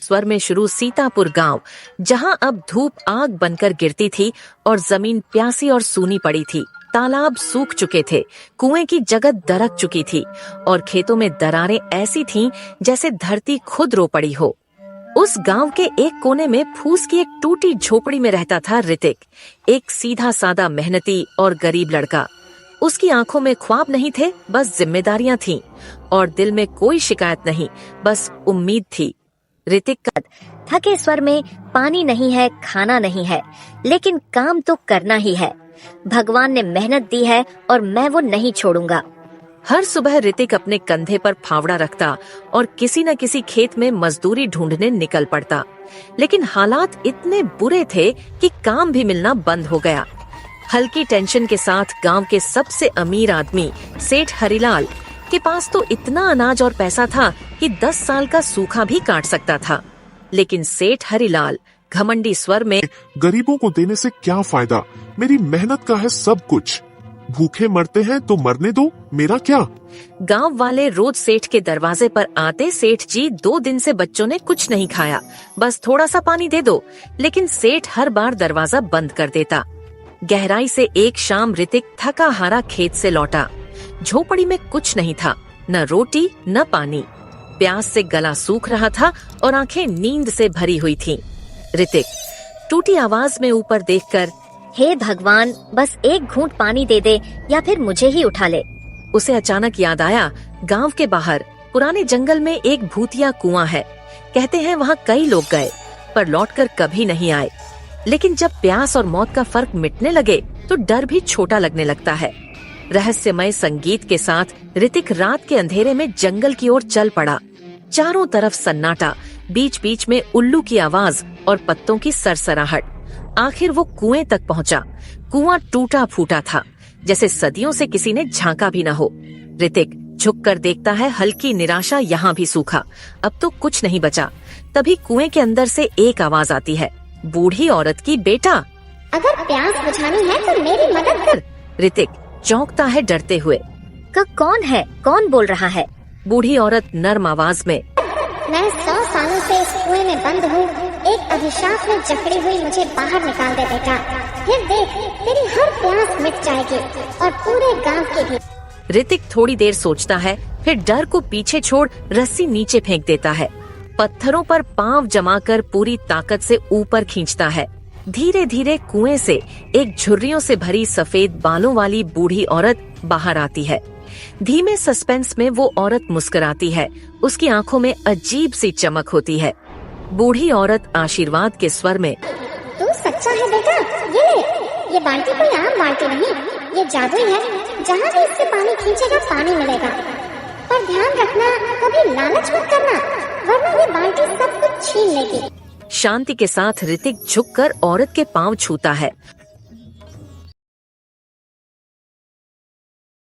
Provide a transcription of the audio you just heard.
स्वर में शुरू सीतापुर गांव, जहां अब धूप आग बनकर गिरती थी और जमीन प्यासी और सूनी पड़ी थी। तालाब सूख चुके थे, कुएं की जगह दरक चुकी थी और खेतों में दरारें ऐसी थीं जैसे धरती खुद रो पड़ी हो। उस गांव के एक कोने में फूस की एक टूटी झोपड़ी में रहता था ऋतिक, एक सीधा सादा मेहनती और गरीब लड़का। उसकी आंखों में ख्वाब नहीं थे, बस जिम्मेदारियां थीं और दिल में कोई शिकायत नहीं, बस उम्मीद थी। ऋतिक का थके स्वर में पानी नहीं है, खाना नहीं है, लेकिन काम तो करना ही है। भगवान ने मेहनत दी है और मैं वो नहीं छोड़ूंगा। हर सुबह ऋतिक अपने कंधे पर फावड़ा रखता और किसी न किसी खेत में मजदूरी ढूंढने निकल पड़ता। लेकिन हालात इतने बुरे थे कि काम भी मिलना बंद हो गया। हल्की टेंशन के साथ गांव के सबसे अमीर आदमी सेठ हरिलाल के पास तो इतना अनाज और पैसा था कि 10 साल का सूखा भी काट सकता था। लेकिन सेठ हरिलाल घमंडी स्वर में, गरीबों को देने से क्या फायदा, मेरी मेहनत का है सब कुछ, भूखे मरते हैं तो मरने दो, मेरा क्या। गांव वाले रोज सेठ के दरवाजे पर आते, सेठ जी 2 दिन से बच्चों ने कुछ नहीं खाया, बस थोड़ा सा पानी दे दो। लेकिन सेठ हर बार दरवाजा बंद कर देता। गहराई से एक शाम ऋतिक थका हारा खेत से लौटा। झोपड़ी में कुछ नहीं था, न रोटी न पानी। प्यास से गला सूख रहा था और आंखें नींद से भरी हुई थीं। ऋतिक टूटी आवाज में ऊपर देखकर, हे भगवान, बस एक घूंट पानी दे दे या फिर मुझे ही उठा ले। उसे अचानक याद आया, गांव के बाहर पुराने जंगल में एक भूतिया कुआं है। कहते हैं वहाँ कई लोग गए पर लौटकर कभी नहीं आए। लेकिन जब प्यास और मौत का फर्क मिटने लगे तो डर भी छोटा लगने लगता है। रहस्यमय संगीत के साथ ऋतिक रात के अंधेरे में जंगल की ओर चल पड़ा। चारों तरफ सन्नाटा, बीच बीच में उल्लू की आवाज और पत्तों की सरसराहट। आखिर वो कुएं तक पहुंचा। कुआं टूटा फूटा था, जैसे सदियों से किसी ने झांका भी न हो। ऋतिक झुक कर देखता है, हल्की निराशा, यहाँ भी सूखा, अब तो कुछ नहीं बचा। तभी कुएं के अंदर से एक आवाज आती है, बूढ़ी औरत की, बेटा अगर प्यास बुझानी है तो मेरी मदद कर। ऋतिक चौंकता है डरते हुए। कौन है? कौन बोल रहा है? बूढ़ी औरत नर्म आवाज में, मैं 100 सालों से इस कुएं में बंद हूँ। एक अभिशाप में जकड़ी हुई मुझे बाहर निकाल दे बेटा, फिर देख तेरी हर प्यास मिट जाएगी और पूरे गांव की भी। ऋतिक थोड़ी देर सोचता है, फिर डर को पीछे छोड़ रस्सी नीचे फेंक देता है। पत्थरों पर पांव जमाकर पूरी ताकत से ऊपर खींचता है। धीरे धीरे कुएं से एक झुर्रियों से भरी सफेद बालों वाली बूढ़ी औरत बाहर आती है। धीमे सस्पेंस में वो औरत मुस्कुराती है, उसकी आंखों में अजीब सी चमक होती है। बूढ़ी औरत आशीर्वाद के स्वर में, तू सच्चा है बेटा, ये बाल्टी कोई आम बाल्टी नहीं, ये जादुई है। जहाँ भी इससे पानी खींचेगा पानी मिलेगा। पर ध्यान रखना, कभी लालच मत करना, वरना ये बाल्टी सब कुछ छीन लेगी। शांति के साथ ऋतिक झुककर औरत के पांव छूता है।